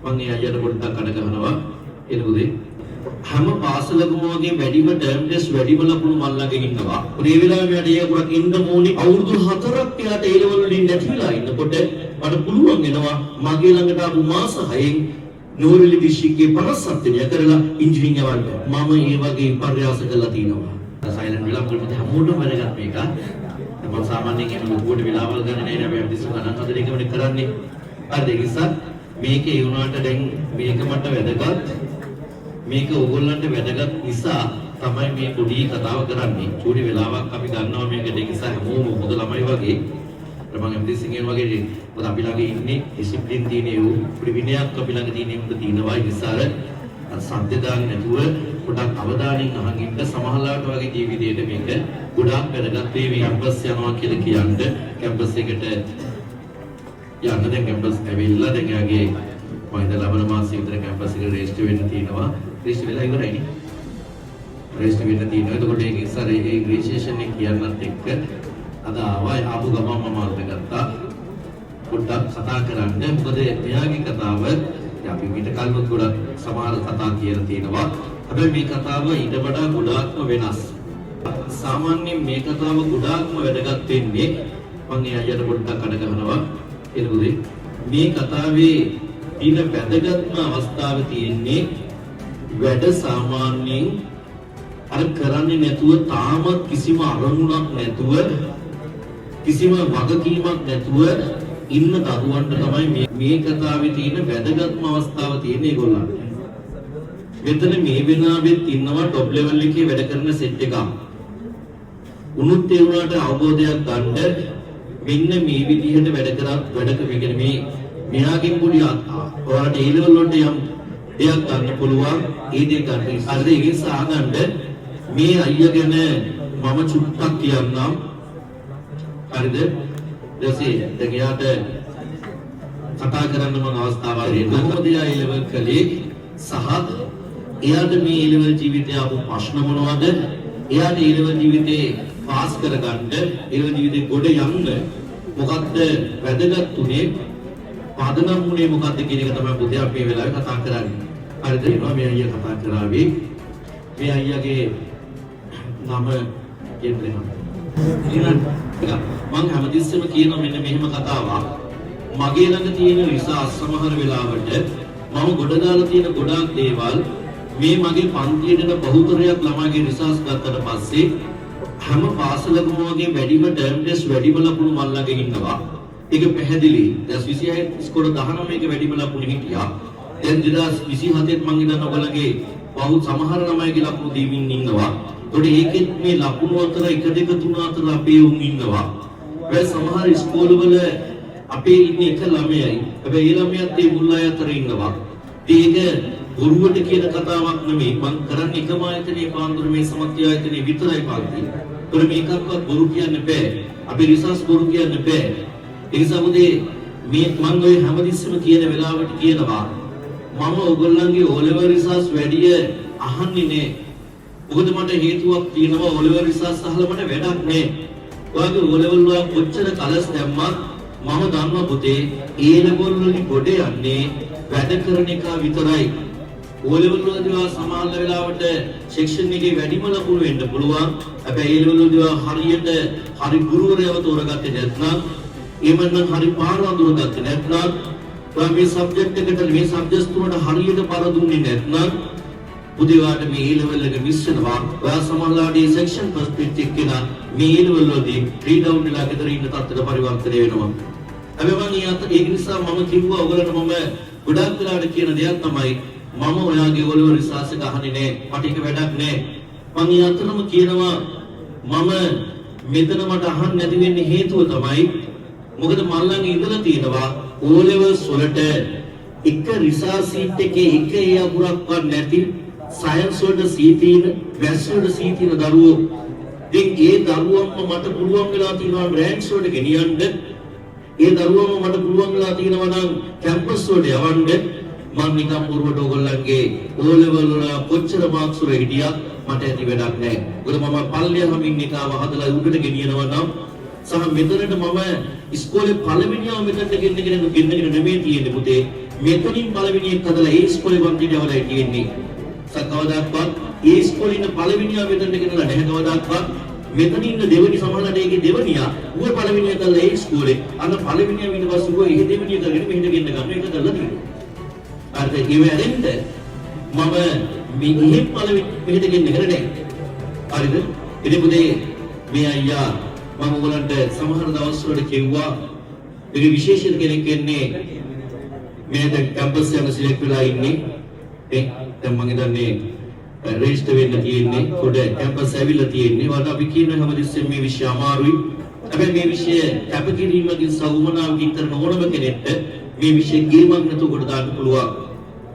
මම ඒ අයියට පොඩ්ඩක් අඩ ගන්නවා එනකොදී හැම පාසලකම වගේ වැඩිම ටර්ම් ටෙස්ට් වැඩිම ලකුණු මල්ලගේ ඉන්නවා. ඒ වෙලාවේ වැඩි එකක් ඉන්න ඕනි අවුරුදු 4ක් එයාට ඒ ලෙවල් වලින් නැතිලා ඉන්නකොට මට පුළුවන් වෙනවා මගේ ළඟට ආපු මාස 6න් නෝරලි දිශිකේ 57 දිනය කරලා ඉන්ජිනියරින් යවන්න. මම ඒ වගේ පර්යාස කළා තියෙනවා. සයිලන්ට් වෙලා මුලින්ම හැමෝටම වැඩගත් මේක. මම සාමාන්‍යයෙන් එහෙම ලොකුවට වෙලාවල් ගන්න නෑ නේ අපි අදිස්ස ගණන් හදන එකමනේ කරන්නේ. හරිද? ඒ නිසා මේක ඒ වුණාට දැන් මේක මට වැදගත්. මේක ඕගොල්ලන්ට වැදගත් නිසා තමයි මේ පොඩි කතාව කරන්නේ. චූටි වෙලාවක් අපි ගන්නවා මේකට. ඒ නිසා හැමෝම පොද ළමයි වගේ මම එම්ඩි සිංගෙන් වගේ මොකද අපි ළඟ ඉන්නේ ඩිසිප්ලින් තියෙන ඒ ප්‍රවිණයක් අපි ළඟ තියෙන උඹ තියෙනවා. ඒ නිසා අර සද්ද දාන්න නැතුව පොඩක් අවධානයෙන් අහන් ඉන්න සමහරලාට වගේ ජීවිතේට මේක ගොඩාක් වැදගත් වේ. කැම්පස් යනවා කියලා කියන්න කැම්පස් එකට යන්න දැන් කැම්පස් ඇවිල්ලා දැන් යාගේ මම ඉඳලා ලබන මාසෙ විතර කැම්පස් එකට රෙජිස්ටර් වෙන්න තියෙනවා. රෙජිස්ටර් වෙලා ඉවරයි නේ. රෙජිස්ටර් වෙන්න තියෙනවා. එතකොට ඒක ඉස්සර ඒ රෙජිස්ට්‍රේෂන් එක කියන්නත් එක්ක අද ආපු ගමන් මම අල්ලගත්තා. පොඩ්ඩක් කතා කරන්න. මොකද එයාගේ කතාව අපි ඊට කලින් ගොඩක් සමහර කතා කියලා තියෙනවා. හැබැයි මේ කතාව ඊට වඩා ගොඩාක්ම වෙනස්. සාමාන්‍යයෙන් මේ කතාව ගොඩාක්ම වැදගත් වෙන්නේ මම ඒ අයියට පොඩ්ඩක් අඩ ගන්නවා එනකොදී මේ කතාවේ තියෙන වැදගත්ම අවස්ථාව තියෙන්නේ වැඩ සාමාන්‍යයෙන් අර කරන්නේ නැතුව තාමත් කිසිම අරමුණක් නැතුව කිසිම වගකීමක් නැතුව ඉන්න දරුවන්ට තමයි මේ කතාවේ තියෙන වැදගත්ම අවස්ථාව තියෙන්නේ ඒගොල්ලන්ට. මෙතන මේ වෙනාවෙත් ඉන්නවා টොප් ලෙවල් එකේ වැඩ කරන සෙට් එකක්. උනුත් ඒ වුණාට අවබෝධයක් ගන්න මෙන්න මේ විදිහට වැඩ කරගෙන මේ මෙයාගෙන් පොඩි ඔයාලට ඒ ලෙවල් වලට යම් දෙයක් ගන්න පුළුවන්. ඒ දේ ගන්න. අර ඒක සාගන්න මේ අයියා ගැන මම චුට්ටක් කියන්නම්. හරිද? දැන් එයාට කතා කරන්න මම අවස්ථාවක් දෙන්න. කොහොමද එයා ඒ ලෙවල් කලේ සහ එයාට මේ ඒ ලෙවල් ජීවිතය ආපු ප්‍රශ්න මොනවද? එයාට ඒ ලෙවල් ජීවිතේ පාස් කරගන්න, ඒ ලෙවල් ජීවිතේ ගොඩ යන්න මොකක්ද වැදගත් උනේ? පදනම් උනේ මොකක්ද කියන එක තමයි පුතේ අපි මේ වෙලාවේ කතා කරන්නේ. හරිද? මේ අයියා කතා කරාවේ. මේ අයියාගේ නම කියන්නේ මම හැමතිස්සෙම කියන මෙන්න මෙහෙම කතාවක්. මගේ ළඟ තියෙන රිසර්ච් සමහර වෙලාවට මම ගොඩ දාලා තියෙන ගොඩාක් දේවල් මේ මගේ පන්තියේදීන බහුතරයක් ළමයිගේ රිසර්ච් ගත්තට පස්සේ හැම පාසලකම වගේ වැඩිම ටර්ම් ටෙස්ට් වැඩිම ලකුණු මල්ලගේ ඉන්නවා. ඒක පැහැදිලි. දැන් 26 ස්කෝර 19 මේක වැඩිම ලකුණු හිටියා. දැන් 2027 මම හිතනවා ඔයගලගේ බහු සමහර ළමයිගේ ලකුණු දීමින් ඉන්නවා. ඒකට ඒකෙත් මේ ලකුණු අතර 1 2 3 අතර අපේ උන් ඉන්නවා. ඒ සමහර ස්කෝලවල අපේ ඉන්නේ එක ළමයයි. හැබැයි ඒ ළමයාත් ඒ මුල් අය අතර ඉන්නවා. ඒක බොරුවට කියන කතාවක් නෙමෙයි. මම කරන්නේ එකම ආයතනයේ පාන්දුර මේ සමත්ය ආයතනයේ විතරයි පාන්ති. ඒතර මේකක්වත් බොරු කියන්න බෑ. අපි රිසර්ච් බොරු කියන්න බෑ. ඒ නිසා මුදේ මේ මම ඔය හැමතිස්සෙම කියන වෙලාවට කියනවා මම ඔයගොල්ලන්ගේ O level රිසර්ච් වැඩිය අහන්නේ නෑ. මොකද මට හේතුවක් තියෙනවා O level රිසර්ච් අහලා මට වැඩක් නෑ. ඔයාගේ O level වල කොච්චර කලස් දැම්මත් මම දන්නවා පුතේ A level වලින් ගොඩ යන්නේ වැඩ කරන එක විතරයි. O level වලදී සමාන වෙලාවට සෙක්ෂන් එකේ වැඩිම ලකුණු වෙන්න පුළුවන්. හැබැයි A level වලදී හරියට හරි ගුරුවරයව තෝරගත්තේ නැත්නම් එමන්නම් හරි පාර අඳුරගත්තේ නැත්නම් ඔයා මේ සබ්ජෙක්ට් එකට මේ සබ්ජෙක්ට්ස් තුනට හරියට පාර දුන්නේ නැත්නම් පුදිවාට මේ A level එක මිස් වෙනවා. ඔයා සමානලාට මේ සෙක්ෂන් පර්ස්පෙක්ටිව් එක මේ A level වලදී රීඩ් අවුට් වෙලා ගෙදර ඉන්න තත්ත්වයට පරිවර්තනය වෙනවා. හැබැයි මම ඒක නිසා මම කිව්වා ඔයගලට මම ගොඩක් වෙලාවට කියන දෙයක් තමයි මම ඔයාගේ O level රිසර්ච් එක අහන්නේ නෑ. මට ඒක වැඩක් නෑ. මම ඊයතරම කියනවා මම මෙතන මට අහන්න නැති වෙන්නේ හේතුව තමයි මොකද මල්ලන් ඉඳලා තියෙනවා O levels වලට එක රිසර්ච් සීට් එකේ එක ඒ අකුරක්වත් නැති සයන්ස් වලට සී තියෙන මැත්ස් වලට සී තියෙන දරුවෝ ඉතින් ඒ දරුවන්ම මට පුළුවන් වෙලා තියෙනවා රෑන්ක්ස් වලට ගෙනියන්න ඒ දරුවන්ම මට පුළුවන් වෙලා තියෙනවා නම් කැම්පස් වලට යවන්න මම නිකම් පුරවට ඔයගොල්ලන්ගේ O level වල කොච්චර මාක්ස් වල හිටියත් මට ඇති වැඩක් නැහැ. මොකද මම පල්ලියම ඉන්න එකව හදලා උඩට ගෙනියනවා නම් සහ මෙතනට මම ඉස්කෝලේ පළවෙනියම මෙතනට ගෙන්නගෙන නෙමෙයි තියෙන්නේ පුතේ. මෙතනින් පළවෙනි එක හදලා ඒ ඉස්කෝලේ පන්තියට යවලා හිටින්නේ. සකවදාක්වත් ඒ ඉස්කෝලේ ඉන්න පළවෙනියා මෙතනට ගෙනලා නැහැ කවදාක්වත්. මෙතන ඉන්න දෙවෙනි සමහරවිට ඒකේ දෙවෙනියා ඌව පළවෙනියා කරලා ඒ ඉස්කෝලේ අන්න පළවෙනියා ඊට පස්සේ ඌව ඒ දෙවෙනියා කරගෙන මෙහෙට ගෙන්න ගන්න එක කරලා තියෙනවා. අර ඒ වෙරෙන්ද මම මේ ඉහිම් පළවෙනි මෙහෙට ගෙන්න කරේ නැහැ. හරිද? ඉතින් පුතේ මේ අයියා මම ඔයගලන්ට සමහර දවස්වල කිව්වා මේ විශේෂ කෙනෙක් එන්නේ මේ දැන් කැම්පස් එක සිලෙක්ට් වෙලා ඉන්නේ දැන් මම හිතන්නේ රෙජිස්ටර් වෙන්න තියෙන්නේ පොඩ කැම්පස් ඇවිල්ලා තියෙන්නේ වල අපි කියන හැමදෙස්සෙම මේ විෂය අමාරුයි හැබැයි මේ විෂය කැපකිරීමකින් සවුමනාවකින් කරන ඕනම කෙනෙක්ට මේ විෂය ගේමක් නැතුව කොට දාන්න පුළුවන්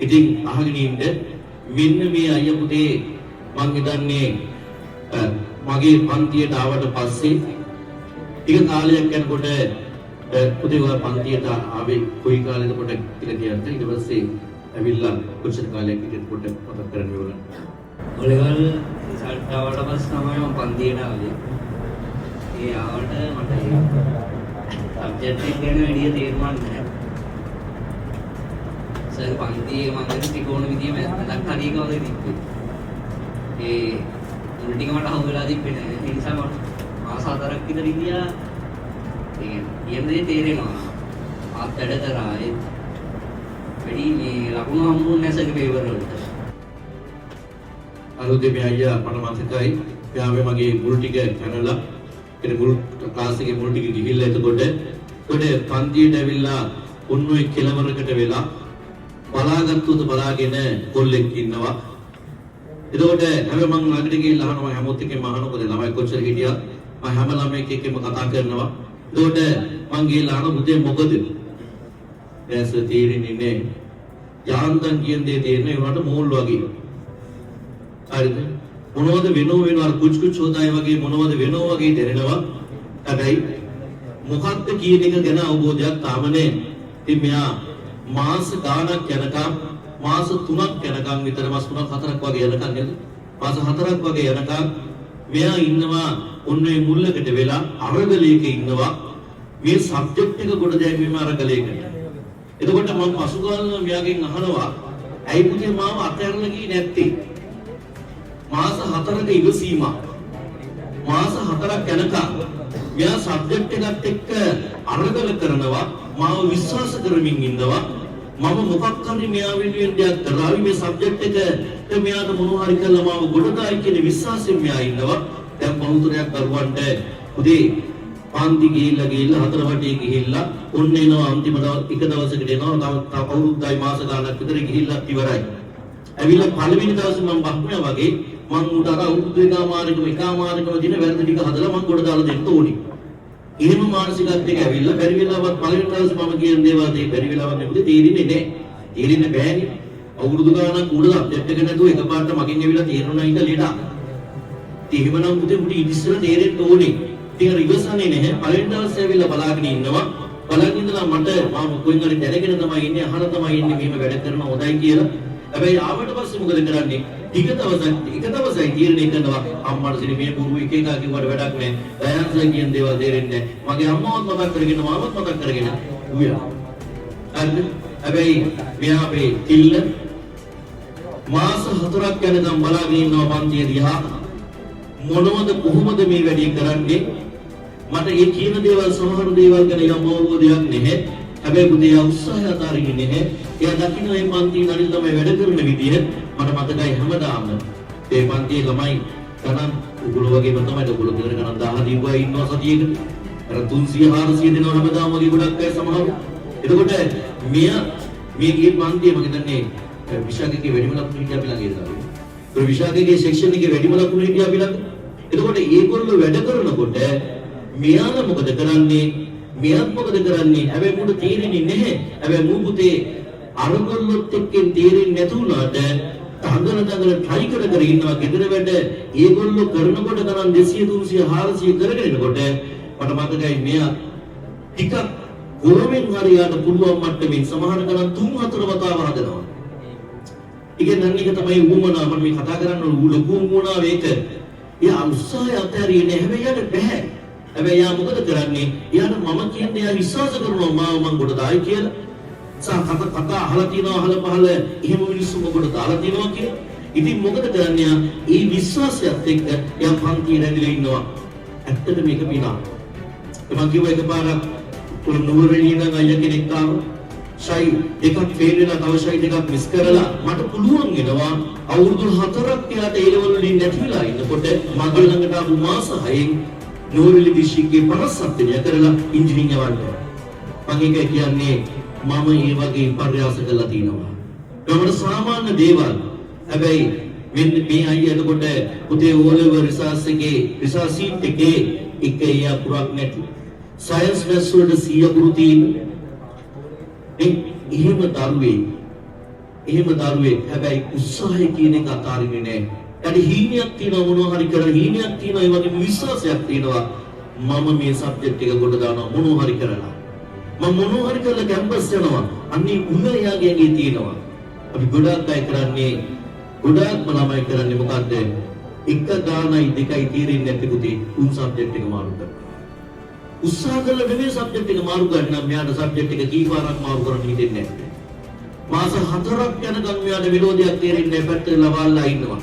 ඉතින් අහගෙන ඉන්න මෙන්න මේ අයියා පුතේ මම හිතන්නේ මගේ පන්තියට ආවට පස්සේ ටික කාලයක් යනකොට පුතේ ඔය පන්තියට ආවේ කොයි කාලෙද කොට කියලා කියන්න ඊට පස්සේ ඇවිල්ලා කොච්චර කාලයක් හිටියද කොට මතක් කරන්න ඕන. ඔලෙවල් රිසල්ට් ආවට පස්සේ තමයි මම පන්තියට ආවේ. ඒ ආවට මට සබ්ජෙක්ට් එක ගැන වැඩි තේරුම් නැහැ. සර් පන්තියේ මම ත්‍රිකෝණ විදියේ මැදක් හරිය කවද තිබ්බේ. ඒ මුල් ටික මට අහු වෙලා තිබ්බේ නැහැ. ඒ නිසා මම මාස 4ක් විතර ඉඳියා. ඒ කියන්නේ තේරෙනවා. ආත් වැඩ කරා ඒ වැඩි මේ ලකුණු හම්බුන්නේ නැසක පේපර් වලට. අලුතෙන් මේ අයියා මට මතකයි යාවේ මගේ මුල් ටික කනලා ඒ මුල් ක්ලාස් එකේ මුල් ටික ගිහිල්ලා එතකොට පන්තියට ඇවිල්ලා උන්නුයි කෙලවරකට වෙලා බලාගත්තුද බලාගෙන කොල්ලෙක් ඉන්නවා. එතකොට හැබැයි මම ළඟට ගිහිල්ලා අහනවා හැමෝත් එක්කම අහනකොද ළමයි කොච්චර හිටියා මම හැම ළමයෙක් එක්කම කතා කරනවා. එතකොට මං ගිහිල්ලා අහන පුතේ මොකද? දැස තීරෙන්නේ නැහැ. යාන්තම් කියන දේ තේරෙන්නේ උනට මෝල් වගේ. හරිද? මොනවද වෙනව අර කුච් කුච් හොදායි වගේ මොනවද වෙනව වගේ දැනෙනවා. හැබැයි මොකක්ද කියන එක ගැන අවබෝධයක් තාම නැහැ. ඉතින් මෙයා මාස ගාණක් යනකම් මාස 3ක් යනකම් විතර මාස 3ක් 4ක් වගේ යනකම් නේද? මාස 4ක් වගේ යනකම් මෙයා ඉන්නවා ඔන්නේ මුල්ලකට වෙලා අරගලයක ඉන්නවා. මේ සබ්ජෙක්ට් එක කොට දැක්වීම අරගලයකට. එතකොට මම පසුගාලම මෙයාගෙන් අහනවා ඇයි පුතේ මාව අතහැරලා ගියේ නැත්තේ? මාස 4ක ඉවසීම. මාස 4ක් යනකම් මෙයා සබ්ජෙක්ට් එකත් එක්ක අරගල කරනවා මාව විශ්වාස කරමින් ඉන්නවා. මම මොකක් හරි මෙයා වෙනුවෙන් දෙයක් කරાવી මේ සබ්ජෙක්ට් එක මෙයාට මොනවා හරි කළා මාව ගොඩදායි කියන විශ්වාසයෙන් මෙයා ඉන්නවා. දැන් බහුතරයක් දරුවන්ට උදේ පාන්ති ගිහිල්ලා හතර වටේ ගිහිල්ලා ඔන්න එනවා අන්තිම එක දවසකට එනවා තව අවුරුද්දයි මාස ගාණක් විතර ගිහිල්ලා ඉවරයි. ඇවිල්ලා පළවෙනි දවසේ මම බක්මයා වගේ මං උට අර අවුරුදු එකමාරකම දින වැරදි ටික හදලා මං ගොඩ දාලා දෙන්න ඕනි. එහෙම මානසිකත්වයක ඇවිල්ලා බැරි වෙලාවත් පළවෙනි දවසේ මම කියන දේවල් ඒ බැරි වෙලාවත් නෙමෙයි තේරෙන්නේ නැහැ. තේරෙන්නේ බෑනේ. අවුරුදු ගාණක් උඩ සබ්ජෙක්ට් එක නැතුව එකපාරට මගෙන් ඇවිල්ලා තේරුණා ඉඳ ලෙඩා. එහෙමනම් පුතේ ඉතිස්සලා තේරෙන්න ඕනේ. ඉතින් රිවර්සන්නේ නැහැ. පළවෙනි දවසේ ඇවිල්ලා බලාගෙන ඉන්නවා. බලාගෙන ඉඳලා මට මම කොයින් හරි දැනගෙන තමයි ඉන්නේ අහන තමයි ඉන්නේ මෙහෙම වැඩ කරනවා හොඳයි කියලා. හැබැයි ආවට පස්සේ මොකද කරන්නේ? ටික දවසයි තීරණය කරනවා අම්මට සිරි මේ පුරු එක එක කිව්වට වැඩක් නැහැ. දයන්සලා කියන දේවල් තේරෙන්නේ නැහැ. මගේ අම්මවත් මතක් කරගෙන මාවත් මතක් කරගෙන උයා. හරිද? හැබැයි මෙයා අපේ කිල්ල මාස 4ක් යනකම් බලාගෙන ඉන්නවා පන්තිය දිහා. මොනවද කොහොමද මේ වැඩේ කරන්නේ? මට ඒ කියන දේවල් සමහර දේවල් ගැන යම් අවබෝධයක් නැහැ. හැබැයි පුතේ උත්සාහය අතාරින්නේ නැහැ. එයා දකින්න මේ පන්තියේ නඩින් තමයි වැඩ කරන විදිහ මට මතකයි හැමදාම. මේ පන්තියේ ළමයි ගණන් උගුරු වගේම තමයි උගුරු දෙකකට ගණන් 10 දීවා ඉන්නවා සතියේකට. අර 300 400 දෙනව හැමදාම වගේ ගොඩක් අය සමහරව. එතකොට මෙයා මේ ගියේ පන්තියේ මම හිතන්නේ විශාඛගේ වැඩිම ලකුණු හිටියා අපි ළඟ ඒ දාලා. ඒ විශාඛගේ සෙක්ෂන් එකේ වැඩිම ලකුණු හිටියා අපි ළඟ. එතකොට ඒගොල්ලෝ වැඩ කරනකොට මෙයාලා මොකද කරන්නේ? මෙයාත් මොකද කරන්නේ? හැබැයි මුට තේරෙන්නේ නැහැ. හැබැයි මූ පුතේ අරගොල්ලොත් එක්කෙන් තේරෙන්නේ නැතුණාට තංගන try කර ඉන්නවා ගෙදර වැඩ ඒගොල්ලෝ කරනකොට ගණන් 200 300 400 කරගෙන ඉනකොට මට මතකයි මෙයා ටිකක් ගොරමින් හරියට පුළුවන් මට්ටමින් සමහර ගණන් 3-4 වතාව හදනවා. ඉතින් නම් එක තමයි වුමනා මම මේ කතා කරන්න ලොකු වුමනා වේක. එයා උත්සාහය අතහැරියේ නැහැ. හැබැයි යාට බෑ. හැබැයි යා මොකද කරන්නේ? යාට මම කියන්නේ යා විශ්වාස කරනවා මම කොට දායි කියලා. කතා අහලා තියෙනවා අහලා පහල එහෙම මිනිස්සු මොකටද දාලා තියෙනවා කියලා. ඉතින් මොකද කරන්නේ? ඒ විශ්වාසයත් එක්ක එයා පන්තියේ රැඳිලා ඉන්නවා. ඇත්තට මේක පිනා. මම කිව්ව එකපාරක් නුවරඑළිය ඉඳන් අයියා කෙනෙක් ආවා. ෂයි එකක් ෆේල් වෙලා තව ෂයි දෙකක් මිස් කරලා මට පුළුවන් වෙනවා අවුරුදු 4ක් එයාට ඒ ලෙවල් වලින් නැතිලා ඉන්නකොට මගේ ළඟට ආපු මාස 6න් නුවරඑළිය දිස්ත්‍රික්කේ 57 වෙනිය කරලා ඉංජිනේරින් යවන්න. මම ඒක කියන්නේ මම මේ වගේ පර්යාස කරලා තිනවා. ගමන සාමාන්‍ය දේවල්. හැබැයි මෙන්න මේ අයියා එතකොට පුතේ ඕලෙව රිසර්ච් එකේ රිසර්ච් සීට් එකේ එක එයා පුරක් නැති. සයන්ස් මැත්ස් වලට 100 පුරු තියෙන්නේ. එහෙම දරුවේ හැබැයි උත්සාහය කියන එක අතාරින්නේ නැහැ. ඊට හීනයක් තියෙනවා මොනවා හරි කරලා හීනයක් තියෙනවා ඒ වගේ විශ්වාසයක් තියෙනවා. මම මේ සබ්ජෙක්ට් එක කොට දානවා මොනවා හරි කරලා. මම මොනවා හරි කරලා කැම්පස් යනවා. අන්නේ උන එයාගේ ඇඟේ තියෙනවා. අපි ගොඩාක් අය කරන්නේ ගොඩාක්ම ළමයි කරන්නේ මොකද්ද? එක ගානයි දෙකයි තීරෙන්නේ නැති පුතේ උන් සබ්ජෙක්ට් එක මාරු කරනවා. උත්සාහ කළා නෙවෙයි සබ්ජෙක්ට් එක මාරු කරන්න නම් මෙයාට සබ්ජෙක්ට් එක කීපාරක් මාරු කරන්න හිතෙන්නේ නැහැ. මාස 4ක් යනකම් මෙයාට විරෝධයක් තේරෙන්නේ නැහැ පැත්තට ලබාලා ඉන්නවා.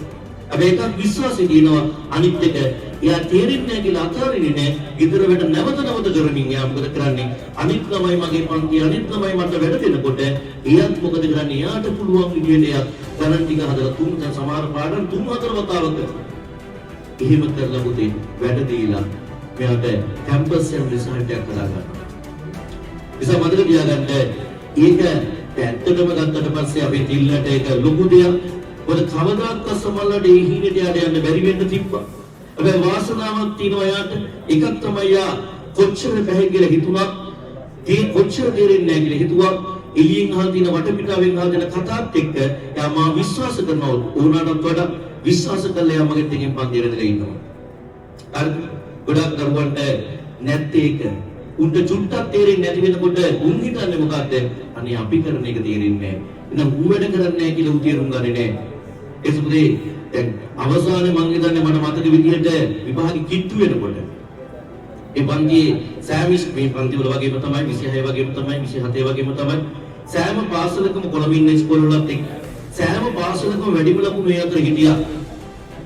හැබැයි එකක් විශ්වාසය දිනනවා අනිත් එක එයා තේරෙන්නේ නැහැ කියලා අතාරින්නේ නැහැ. ගෙදර වැඩ නැවත කරමින් එයා මොකද කරන්නේ? අනිත් ළමයි මගේ පන්ති අනිත් ළමයි මට වැඩ දෙනකොට එයාත් මොකද කරන්නේ? එයාට පුළුවන් විදිහට එයා ගණන් ටික හදලා තුන් දැන් සමහර පාඩම් 3-4 වතාවක් එහෙම කරලා පුතේ වැඩ දීලා මෙයාට කැම්පස් එක රිසල්ට් එකක් හදාගන්න. ඉතින් මතක තියාගන්න ඒක ඇත්තටම ගත්තට පස්සේ අපේ තිල්ලට ඒක ලොකු දෙයක්. මොකද කවදාවත් සමහරවිට ඒ හිණේට යන්න බැරි වෙන්න තිබ්බා. හැබැයි වාසනාවක් තියෙනවා යාට. එකක් තමයි යා කොච්චර බැහැ කියලා හිතුණා. ඒ කොච්චර තේරෙන්නේ නැහැ කියලා හිතුවා. එළියෙන් අහලා තියෙන වටපිටාවෙන් අහලා දෙන කතාත් එක්ක යා මා විශ්වාස කරනවා ඕනටත් වඩා විශ්වාස කළා යා මගෙත් එකෙන් පන්තියට දෙලා ඉන්නවා. හරිද? ගොඩක් දරුවන්ට නැත්තේ ඒක. උන්ට චුට්ටක් තේරෙන්නේ නැති වෙනකොට උන් හිතන්නේ මොකද්ද? අනේ අපි කරන එක තේරෙන්නේ නැහැ. එහෙනම් ඌ වැඩ කරන්නේ නැහැ කියලා ඌ තේරුම් ගන්නේ නැහැ. ඒසුනේ දැන් අවසානයේ මම හිතන්නේ මට මතක විදිහට විභාගෙ කිට්ටු වෙනකොට ඒ පන්තියේ සෑමිස් මේ පන්ති වල වගේම තමයි 26 වගේම තමයි 27 වගේම තමයි සෑම පාසලකම කොළඹ ඉන්න ඉස්කෝල වලත් එක්ක සෑම පාසලකම වැඩිම ලකුණු මේ අතර හිටියා.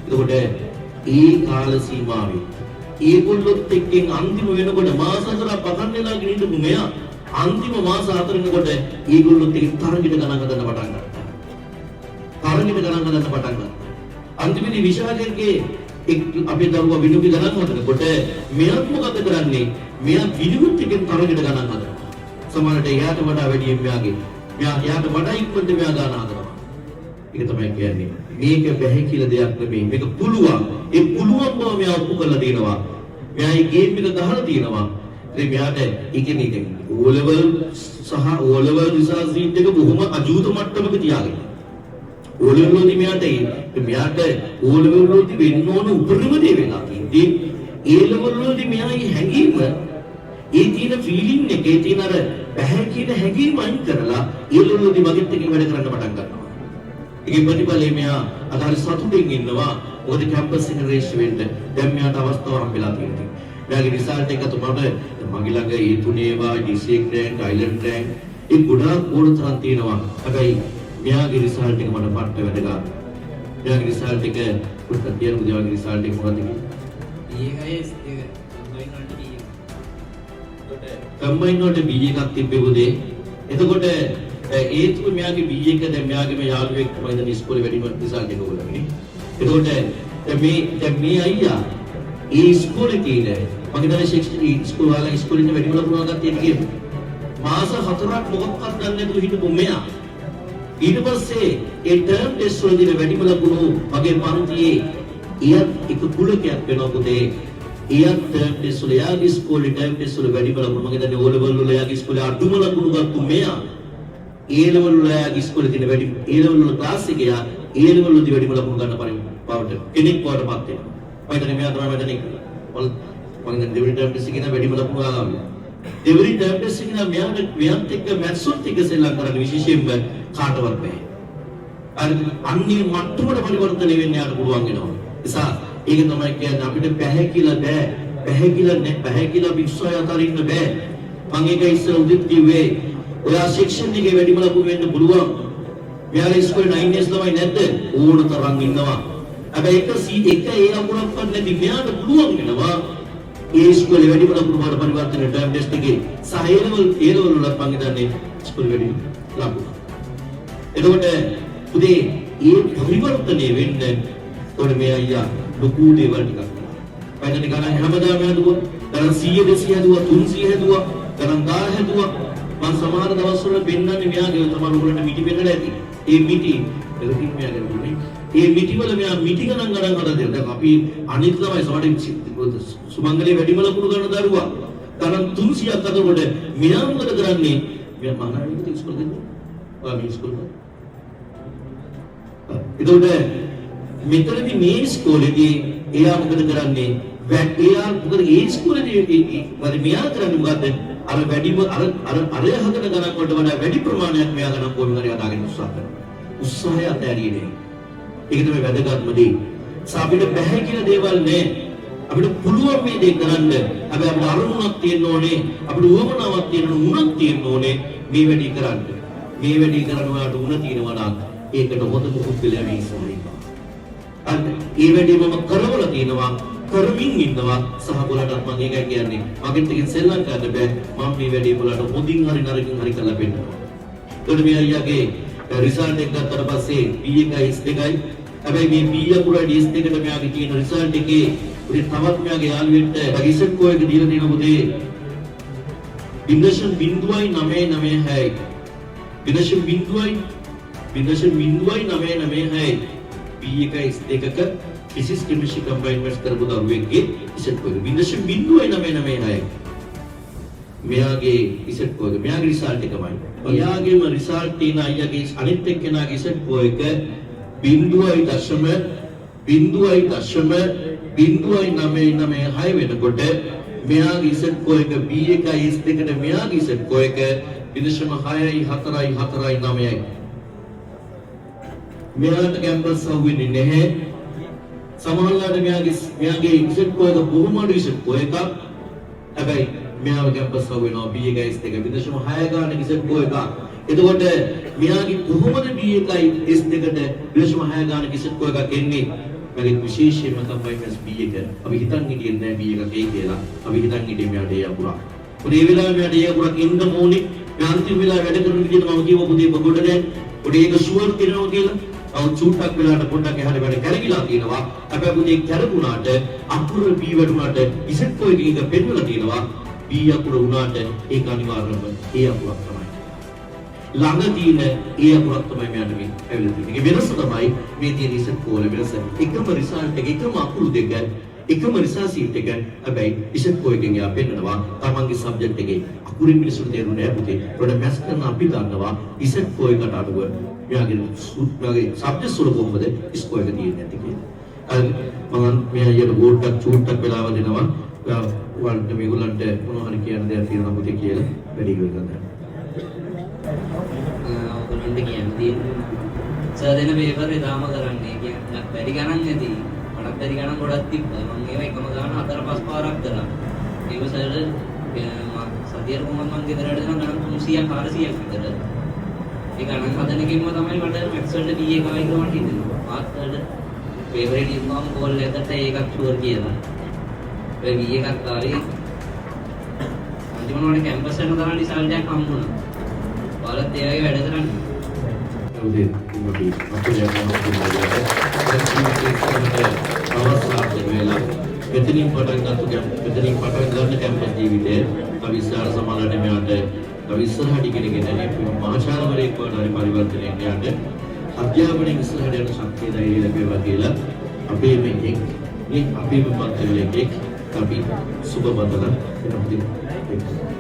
ඒකට ඒ කාල සීමාවේ ඒගොල්ලොත් එක්කෙන් අන්තිම වෙනකොට මාස 4ක් පහන් වෙලා ගිනින්න මෙයා අන්තිම මාස 4 වෙනකොට ඒගොල්ලොත් එක්ක තරගෙට ගණන් හදන්න පටන් ගත්තා. තරගෙට ගණන් හදන්න පටන් ගත්තා. අන්තිමේදී විශාලකගේ අපේ දරුවා විනුපි ගණන් හදනකොට මෙයාත් මොකද කරන්නේ? මෙයා විනුත් එකෙන් තරගෙට ගණන් හදනවා. සමහරට එයාට වඩා වැඩියෙන් එයාට වඩා ඉක්මනට මෙයා ගණන් හදනවා. ඒක තමයි කියන්නේ. මේක බැහැ කියලා දෙයක් නෙමෙයි. මේක පුළුවන්. ඒ පුළුවන් බව මෙයා ඔප්පු කරලා දෙනවා. මෙයා මේ ගේම් එක ගහලා තියෙනවා. ඉතින් මෙයාට ඉගෙන O level සහ O level රිසර්ච් සීට් එක බොහොම අජූත මට්ටමක තියාගෙන. O level වලදී මෙයාට O level වලදී වෙන්න ඕන උපරිම දේ වෙලා තියෙන්නේ. A level වලදී මෙයාගේ හැඟීම ඒ තියෙන ෆීලිං එකේ තියෙන අර බැහැ කියන හැඟීම අයින් කරලා A level වලදී මගෙත් එකකින් වැඩ කරන්න පටන් ගන්නවා. ඒකේ ප්‍රතිඵලය මෙයා අදාළ සතුටින් ඉන්නවා. මොකද කැම්පස් එක රේස් වෙන්න දැන් මෙයාට අවස්ථාවක් හම්බෙලා තියෙනවා. මෙයාගේ රිසල්ට් එක තුමට මගේ ළඟ ඒ තුනේවා ඩිස්ට්‍රික්ට් රෑන්ක් අයිලන්ඩ් රෑන්ක් ඒ ගොඩාක් ඕන තරම් තියෙනවා. හැබැයි මෙයාගේ රිසල්ට් එක මට පට්ට වැදගත්. මෙයාගේ රිසල්ට් එක පුතත් කියන උදේවගේ රිසල්ට් එක මොකද්ද කියන්නේ? කම්බයින් වලට B එකක් තිබ්බේ උදේ. එතකොට ඒත් මෙයාගේ B එක දැන් මෙයාගේ මේ යාළුවෙක් තමයි දැන් ඉස්කෝලේ වැඩිම රිසල්ට් එක ඕලන්නේ. එතකොට දැන් මේ අයියා ඒ ඉස්කෝලේ තියෙන මගේ දැන් ඉස්කෝල වල ඉස්කෝලේ වැඩිම ලකුණු ගත්තේ කියන්නේ මාස 4ක් මොකක්වත් ගන්න නැතුව හිටපු මෙයා ඊට පස්සේ ඒ ටර්ම් ටෙස්ට් වලදී වැඩිම ලකුණු මගේ පන්තියේ ඊයත් එක කුලකයක් වෙනවා පුතේ. ඊයත් ටර්ම් ටෙස්ට් වල යාගේ ඉස්කෝලේ ටර්ම් ටෙස්ට් වල වැඩිම ලකුණු මගේ දැන් O level වල යාගේ ඉස්කෝලේ අඩුම ලකුණු ගත්තු මෙයා A level වල යාගේ ඉස්කෝලේ තියෙන වැඩි A level වල ක්ලාස් එකේ යා A level වලදී වැඩිම ලකුණු ගන්න පවට කෙනෙක් වඩපත් වෙනවා. මම හිතන්නේ මෙයා තමයි වැඩනේ කියලා. මම දැන් දෙවෙනි ටර්ම් ටෙස්ට් එකේ නම් වැඩිම ලකුණු ආවා. දෙවෙනි ටර්ම් ටෙස්ට් එකේ නම් මෙයාට එක්ක මැත්ස් වලත් එක්ක සෙල්ලම් කරන්න විශේෂයෙන්ම කාටවත් බෑ. අන්නේ මට්ටමට පරිවර්තනය වෙන්න යාට පුළුවන් වෙනවා. නිසා ඒක තමයි කියන්නේ අපිට බැහැ කියලා බෑ. බැහැ කියලා විශ්වාසය අතරින්න බෑ. මම ඒක ඉස්සර උදෙත් කිව්වේ ඔයා සෙක්ෂන් එකේ වැඩිම ලකුණු වෙන්න පුළුවන්. මෙයාලා ඉස්කෝලේ 9 years ළමයි නැද්ද? ඕන තරම් ඉන්නවා. හැබැයි එක ඒ ලකුණක්වත් නැති මෙයාට පුළුවන් වෙනවා. ඒ ඉස්කෝලේ වැඩිම ලකුණු වල පරිවර්තන ටර්ම් ටෙස්ට් එකේ සහ ඒ ලෙවල් වල මම හිතන්නේ ඉස්කෝලේ වැඩි ලකුණු. එතකොට පුතේ ඒ පරිවර්තනය වෙන්න උඩ මේ අයියා ලොකු දේවල් ටිකක් කළා. වැඩි ගණන් හැමදාම හදුවා. ගණන් 100 200 හදුවා 300 හදුවා. ගණන් 1000 හදුවා. මම සමහර දවස්වල පෙන්නන්නේ මෙයාගේ තමයි උගලන්ට මිටි පෙන්නලා ඇති. ඒ මිටි එලකින් මෙයාගේ දුන්නේ. ඒ මිටි වල මෙයා මිටි ගණන් හදලා දෙනවා. දැන් අපි අනිත් ළමයි සමහර සුමංගලේ වැඩිම ලකුණු ගන්න දරුවා. ගණන් 300ක් අතකොට මෙයා මොකද කරන්නේ? මෙයා මහානායක ඉස්කෝලේ දෙන්නේ. ඔයා මේ ඉස්කෝලේ එතකොට මෙතනදී මේ ඉස්කෝලේදී එයා මොකද කරන්නේ? එයා මොකද ඒ ඉස්කෝලේදී මෙයා කරන්නේ මොකද්ද? අර වැඩිම අර හදන ගණන් වලට වඩා වැඩි ප්‍රමාණයක් මෙයා ගණන් කොහොමද හරි අදාගෙන උත්සාහ කරනවා. උත්සාහය අතහැරියේ නෑ. ඒක තමයි වැදගත්ම දේ. අපිට බැහැ කියන දේවල් නෑ. අපිට පුළුවන් මේ දේ කරන්න. හැබැයි අපිට අරමුණක් තියෙන්න ඕනේ. අපිට උවමනාවක් තියෙන්න උණක් තියෙන්න ඕනේ මේ වැඩි කරන්න. මේ වැඩි කරනවාට උණ තියෙනවා නම් ඒකට හොඳ පුදුලයා මේ ඉස්සරහින්. අන්න ඒ වැඩි මම කරවල තියෙනවා. කරමින් ඉන්නවා සහ බලන්න මම ඒකයි කියන්නේ මගෙන් ටිකෙන් සෙල්ලම් කරන්න බෑ මම මේ වැඩේ බලන්න හොඳින් හරි නරකින් හරි කරලා පෙන්නනවා ඒකට මේ අයියාගේ රිසල්ට් එක ගත්තට පස්සේ B එකයි S2යි හැබැයි මේ B අකුරයි D S2කට මෙයාගේ තියෙන රිසල්ට් එකේ උදේ තවත් මෙයාගේ යාළුවෙන්ට රිසල්ට් කෝ එක දීලා දෙන පුතේ 0.996 0.996 B එකයි S2ක Physics chemistry combined කරපු දරුවෙක්ගේ ඉසෙට් කෝක 0.996 මෙයාගේ ඉසෙට් කෝක මෙයාගේ රිසල්ට් එකමයි. මෙයාගේම රිසල්ට් තියෙන අයියාගේ අනිත් එක්කෙනාගේ ඉසෙට් කෝක 0.996 වෙනකොට මෙයාගේ ඉසෙට් කෝක B1 S2කට මෙයාගේ ඉසෙට් කෝක 0.64449යි. මෙයාට කැම්පස් හවුවෙන්නේ නැහැ. සමහරවිට මෙයාගේ ඉසෙට් කෝ එක බොහොම අඩු ඉසෙට් කෝ එකක්. හැබැයි මෙයාව කැම්පස් හවු වෙනවා B1 S2 0.6 ගන්න ඉසෙට් කෝ එකක්. එතකොට මෙයාගේ කොහොමද B1 S2කට 0.6 ගන්න ඉසෙට් කෝ එකක් එන්නේ? මගේ විශේෂයෙන්ම තමයි B1. අපි හිතන් හිටියේ නෑ B1 එකේ කියලා. අපි හිතන් හිටියේ මෙයාට ඒ අකුරක්. ඒ වෙලාවේ මෙයාට ඒ අකුරක් එන්න ඕනේ. මේ අන්තිම වෙලාවේ වැඩ කරන විදිහට මම කියව පුතේ පොඩට දැන්. පොඩි ඒක ෂුවර් කරනවා කියලා. චූට්ටක් වෙලාට පොඩ්ඩක් එහාට වැඩ කරගිලා තියෙනවා. හැබැයි පුතේ කරුණාට අකුර B වුණාට ඉසෙට් කෝ එකක පෙන්නලා තියෙනවා. B අකුර වුණාට ඒක අනිවාර්යයෙන්ම ඒ අකුරක් තමයි. ළඟ තියෙන ඒ අකුරක් තමයි මෙයාට මේ ඇවිල්ලා තියෙන්නේ. ඒ වෙනස තමයි මේ තියෙන ඉසෙට් කෝ වල වෙනස. එකම රිසල්ට් එක එකම අකුරු දෙක එකම රිසර්ච් සීට් එක හැබැයි ඉසෙට් කෝ එකෙන් යා පෙන්නනවා තමන්ගේ සබ්ජෙක්ට් එකේ අකුරින් මිනිසුන්ට තේරුනේ නැහැ පුතේ. ඒකට මැස් කරන අපි දන්නවා ඉසෙට් කෝ එකට අඩුව මෙයාගේ සබ්ජෙක්ට් වල කොහොමද ස්කෝ එක තියෙන්නේ නැති කියලා. අර මම මේ අයියට බෝඩ් එකක් චූට්ටක් වෙලාව දෙනවා. ඔයාලට මේගොල්ලන්ට මොනවා හරි කියන්න දෙයක් තියෙනවා පුතේ කියලා වැඩි ඉවර කරගන්න. ඔයගොල්ලන්ට කියන්නේ සර් දෙන පේපර් එදාම කරන්නේ කියන්නේ වැඩි ගණන් නැති. මටත් වැඩි ගණන් ගොඩක් තිබ්බා. මම ඒවා එකම ගාන 4-5 පාරක් කරා. ඒක සර් සතියට කොහොමද මම ගෙදරට දෙන ගණන් 300ක් 400ක් විතර. ඒ ගණන් හදන එකෙන්ම තමයි මට මැක්ස් වලට B එකයි කියලා මට හිතෙනවා. මාත් වල පේපර් එකේ ඉන්නවම කෝල් එකකට ඒකක් ෂුවර් කියලා. ඒ B එකක් ආවේ අන්තිමට මට කැම්පස් එකේ තරම් රිසල්ට් එකක් හම්බුණා. ඔයාලත් ඒ වගේ වැඩ කරන්නේ. උදේ අපි අපේ මෙතනින් පටන් ගන්න කැම්පස් ජීවිතයේ අපි ඉස්සරහ සමාජයට මෙයාට අපි ඉස්සරහට ඉගෙනගෙන මහාචාර්යවරයෙක් වඩා පරිවර්තනයක් යන්න අධ්‍යාපනයේ ඉස්සරහට යන ශක්තිය ධෛර්යය ලැබේවා කියලා අපේ මේ අපේ පන්තිලේ අපි සුබ බදලා වෙනවා.